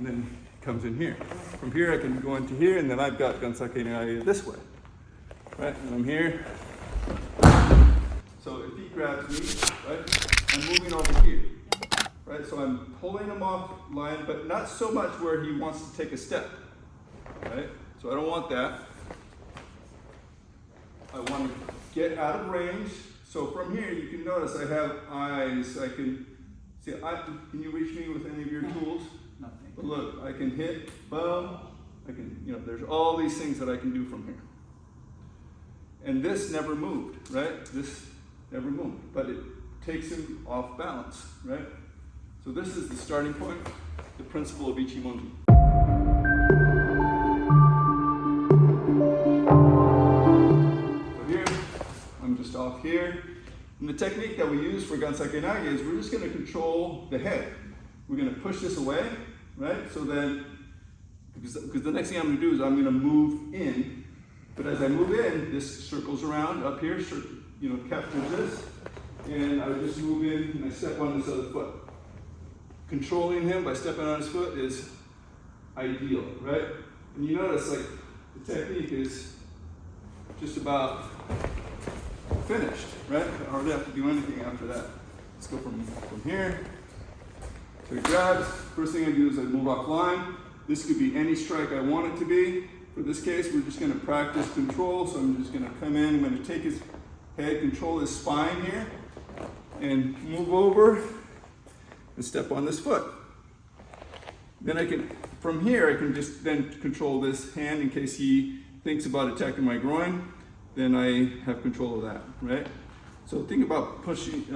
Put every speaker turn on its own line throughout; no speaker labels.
and then it comes in here. From here I can go into here, and then I've got ganseki nage this way, right? And I'm here. So if he grabs me, right, I'm moving over here, right? So I'm pulling him off line, but not so much where he wants to take a step, right? So I don't want that. I want to get out of range. So from here, you can notice I have eyes. I can see. Can you reach me with any of your tools?
Nothing.
But look, I can hit, boom. I can, there's all these things that I can do from here. And this never moved, right? This never moved, but it takes him off balance, right? So this is the starting point, the principle of Ichimonji. Just off here. And the technique that we use for ganseki nage is we're just going to control the head. We're going to push this away, right? So then, because the next thing I'm going to do is I'm going to move in. But as I move in, this circles around up here, captures this. And I just move in and I step on this other foot. Controlling him by stepping on his foot is ideal, right? And you notice, like, the technique is just about finished, right? I hardly have to do anything after that. Let's go from here. So he grabs. First thing I do is I move off line. This could be any strike I want it to be. For this case, we're just going to practice control. So I'm just going to come in. I'm going to take his head, control his spine here, and move over and step on this foot. Then I can, from here, I can just then control this hand in case he thinks about attacking my groin. Then I have control of that, right? So think about punching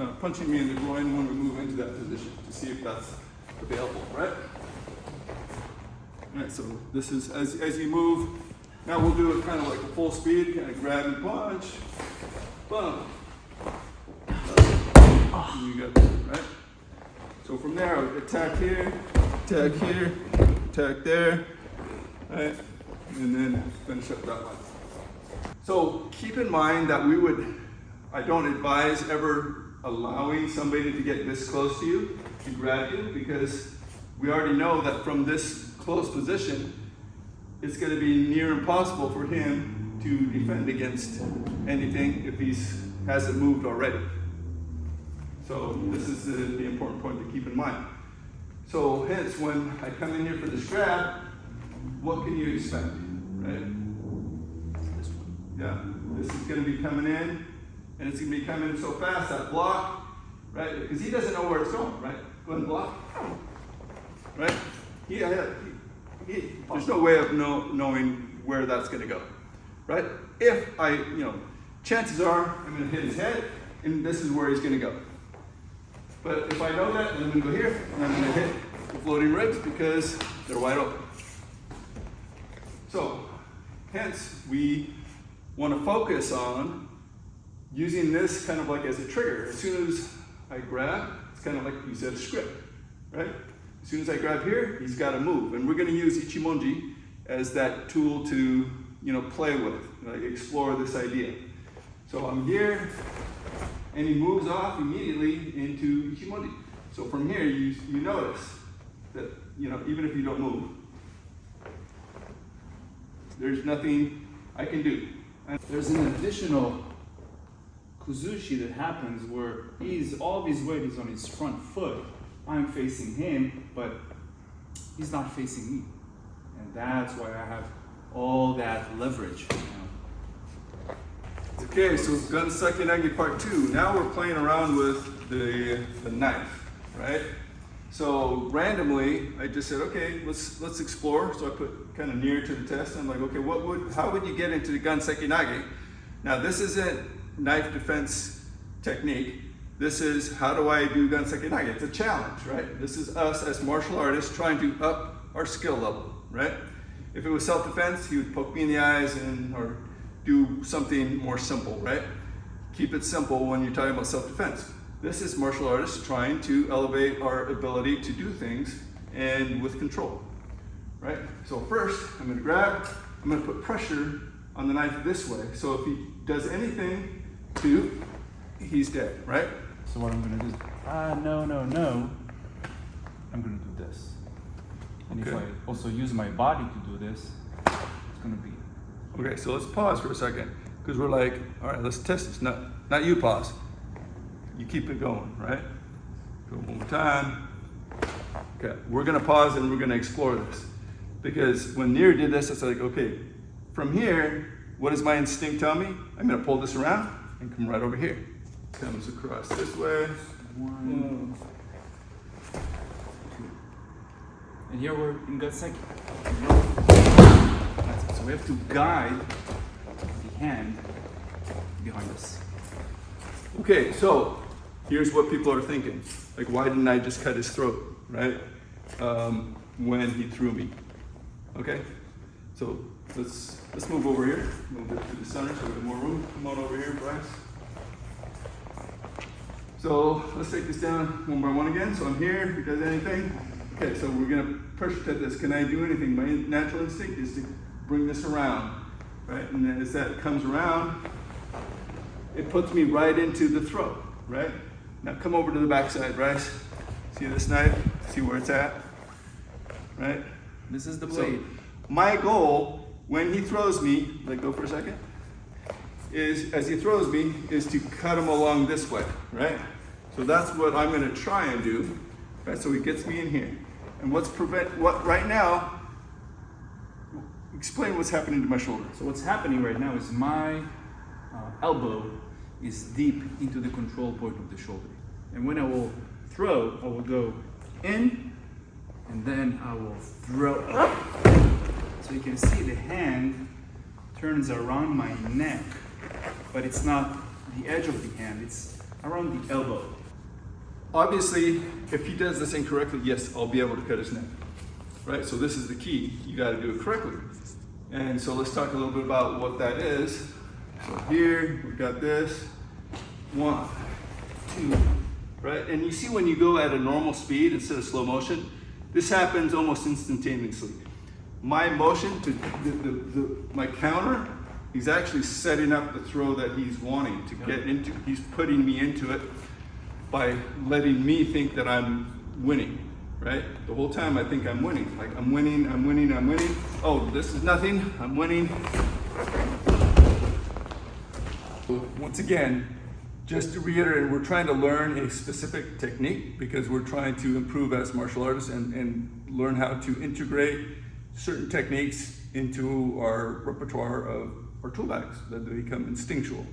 me in the groin when we move into that position to see if that's available, right? All right, so this is, as you move, now we'll do it kind of like a full speed, kind of grab and punch, boom. And you got this, right? So from there, I would attack here, attack there, right? And then finish up that one. So keep in mind that I don't advise ever allowing somebody to get this close to you, to grab you, because we already know that from this close position, it's going to be near impossible for him to defend against anything if he hasn't moved already. So this is the important point to keep in mind. So hence, when I come in here for this grab, what can you expect, right? Yeah, this is going to be coming in, and it's going to be coming in so fast, that block, right? Because he doesn't know where it's going, right? Go ahead and block, right? There's no way of knowing where that's going to go, right? If chances are I'm going to hit his head, and this is where he's going to go. But if I know that, then I'm going to go here, and I'm going to hit the floating ribs because they're wide open. So, hence, we want to focus on using this kind of like as a trigger. As soon as I grab, it's kind of like you said, a script, right? As soon as I grab here, he's got to move. And we're going to use Ichimonji as that tool to, play with, like explore this idea. So I'm here, and he moves off immediately into Ichimonji. So from here, you notice that, even if you don't move, there's nothing I can do.
There's an additional kuzushi that happens where all of his weight is on his front foot. I'm facing him, but he's not facing me. And that's why I have all that leverage.
Okay, so ganseki nage part 2. Now we're playing around with the knife, right? So randomly, I just said, okay, let's explore. So I put kind of near to the test. I'm like, okay, how would you get into the ganseki nage? Now this isn't knife defense technique. This is how do I do ganseki nage? It's a challenge, right? This is us as martial artists trying to up our skill level, right? If it was self-defense, he would poke me in the eyes or do something more simple, right? Keep it simple when you're talking about self-defense. This is martial artists trying to elevate our ability to do things and with control, right? So first, I'm going to grab, I'm going to put pressure on the knife this way. So if he does anything he's dead, right?
So what I'm going to do is, no. I'm going to do this. And if
Okay.
I also use my body to do this, it's gonna be.
Okay, so let's pause for a second, because we're like, all right, let's test this. Not you pause. You keep it going, right? Go one more time. Okay, we're gonna pause and we're gonna explore this. Because when Nir did this, it's like, okay, from here, what does my instinct tell me? I'm gonna pull this around and come right over here. Comes across this way.
One, two. And here we're in ganseki. That's it. So we have to guide the hand behind us.
Okay, so here's what people are thinking. Like, why didn't I just cut his throat, right? When he threw me. Okay, so let's move over here. A little bit to the center so we have more room. Come on over here, Bryce. So let's take this down one by one again. So I'm here. If he does anything, okay. So we're gonna push at this. Can I do anything? My natural instinct is to bring this around, right? And then as that comes around, it puts me right into the throat, right? Now come over to the backside, Bryce. See this knife? See where it's at, right?
This is the blade.
So my goal when he throws me, let go for a second, is as he throws me, is to cut him along this way, right? So that's what I'm gonna try and do, right? So he gets me in here. And right now, explain what's happening to my shoulder.
So what's happening right now is my elbow is deep into the control point of the shoulder. And when I will throw, I will go in, and then I will throw up. So you can see the hand turns around my neck, but it's not the edge of the hand, it's around the elbow.
Obviously, if he does this incorrectly, yes, I'll be able to cut his neck, right? So this is the key. You got to do it correctly. And so let's talk a little bit about what that is. So here, we've got this. 1, 2, right? And you see when you go at a normal speed instead of slow motion, this happens almost instantaneously. My motion to my counter, he's actually setting up the throw that he's wanting to get into. He's putting me into it by letting me think that I'm winning, right? The whole time I think I'm winning. Like I'm winning, I'm winning, I'm winning. Oh, this is nothing, I'm winning. Once again, just to reiterate, we're trying to learn a specific technique because we're trying to improve as martial artists and learn how to integrate certain techniques into our repertoire of our tool bags that they become instinctual,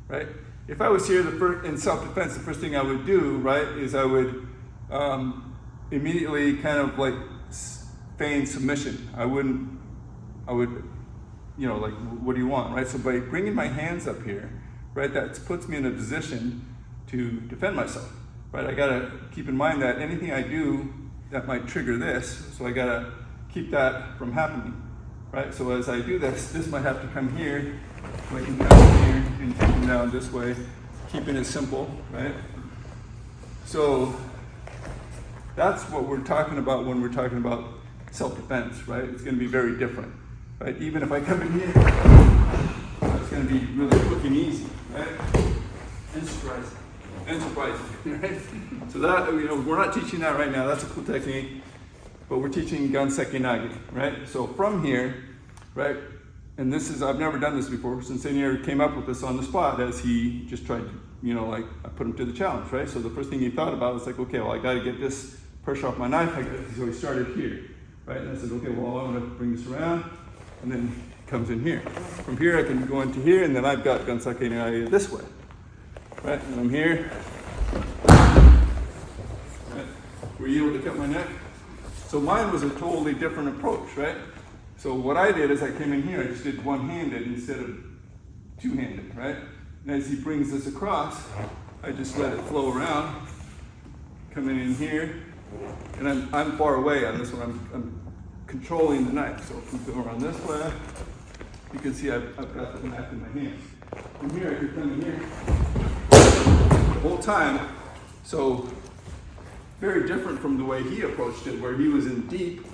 right? If I was here in self-defense, the first thing I would do, right, is I would immediately kind of like feign submission. I would, you know, like, what do you want, right? So by bringing my hands up here, right, that puts me in a position to defend myself, right? I gotta keep in mind that anything I do that might trigger this, so I gotta keep that from happening, right? So as I do this might have to come here, so I can come here and take them down this way, keeping it simple, right? So that's what we're talking about when we're talking about self-defense, right? It's gonna be very different, right? Even if I come in here, it's gonna be really quick and easy, right?
And surprising.
And surprising, right? So that, you know, we're not teaching that right now, that's a cool technique, but we're teaching ganseki nage, right? So from here, right, and this is, I've never done this before, since Senior came up with this on the spot as he just tried to, you know, like, I put him to the challenge, right? So the first thing he thought about was like, okay, well, I gotta get this pressure off my knife, so he started here, right? And I said, okay, well, I'm gonna bring this around, and then it comes in here. From here, I can go into here, and then I've got ganseki nage this way, right? And I'm here, right? Were you able to cut my neck? So mine was a totally different approach, right? So what I did is I came in here, I just did one-handed instead of two-handed, right? And as he brings this across, I just let it flow around, coming in here, and I'm far away on this one, I'm controlling the knife. So if we go around this way, you can see I've got the knife in my hand. From here, I can come in here the whole time. So very different from the way he approached it, where he was in deep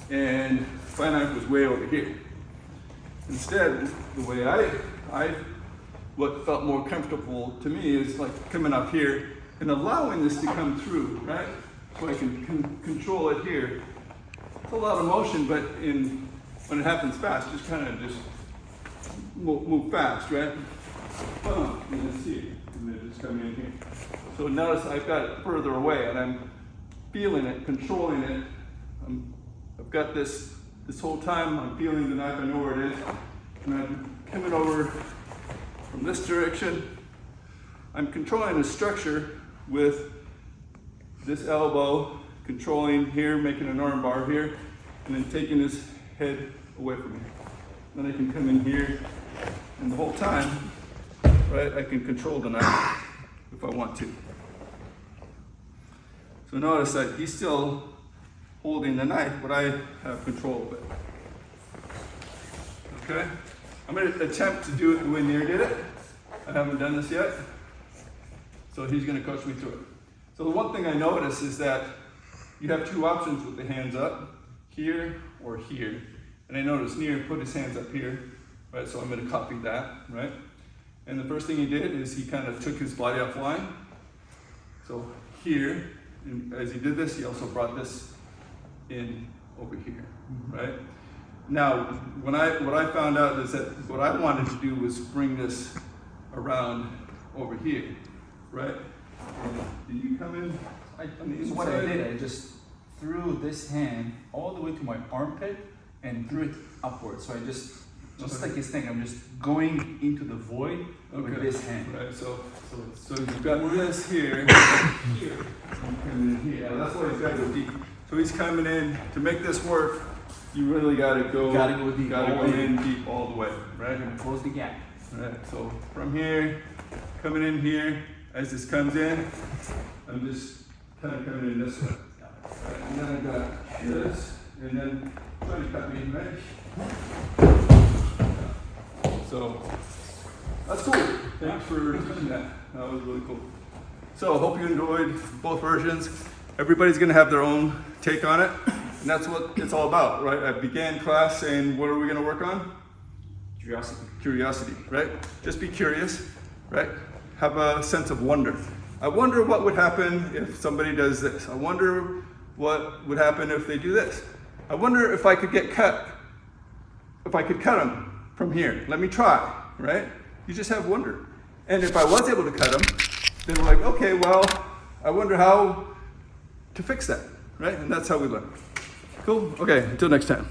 and my knife was way over here. Instead, the way what felt more comfortable to me is like coming up here and allowing this to come through, right? So I can control it here. whole lot of motion, but when it happens fast, just kind of just move fast, right? Boom, and then see it, and then just come in here. So notice I've got it further away, and I'm feeling it, controlling it. I've got this whole time, I'm feeling the knife, I know where it is, and I'm coming over from this direction. I'm controlling the structure with this elbow, controlling here, making an arm bar here, and then taking his head away from me. Then I can come in here, and the whole time, right, I can control the knife if I want to. So notice that he's still holding the knife, but I have control of it. Okay? I'm going to attempt to do it the way Nir did it. I haven't done this yet. So he's going to coach me through it. So the one thing I notice is that you have two options with the hands up, here or here. And I noticed Nir put his hands up here, right? So I'm going to copy that, right? And the first thing he did is he kind of took his body offline. So here, and as he did this, he also brought this in over here, right? Now, what I found out is that what I wanted to do was bring this around over here, right? And did you come in on the inside?
What I did, I just threw this hand all the way to my armpit and threw it upwards. So I just like his thing, I'm just going into the void with this hand.
Right, so you've got this here, here, and then here. That's why he's got to go deep. So he's coming in, to make this work, you really got to go deep, in deep all the way, right?
And close the gap.
Right, so from here, coming in here, as this comes in, I'm just kind of coming in this way. Right, and then I've got this, and then try to cut me, right? So that's cool. Thanks for teaching that. That was really cool. So hope you enjoyed both versions. Everybody's gonna have their own take on it, and that's what it's all about, right? I began class saying, what are we gonna work on?
Curiosity.
Curiosity, right? Just be curious, right? Have a sense of wonder. I wonder what would happen if somebody does this. I wonder what would happen if they do this. I wonder if I could get cut, if I could cut them from here. Let me try, right? You just have wonder. And if I was able to cut them, then we're like, okay, well, I wonder how to fix that, right? And that's how we learn. Cool? Okay, until next time.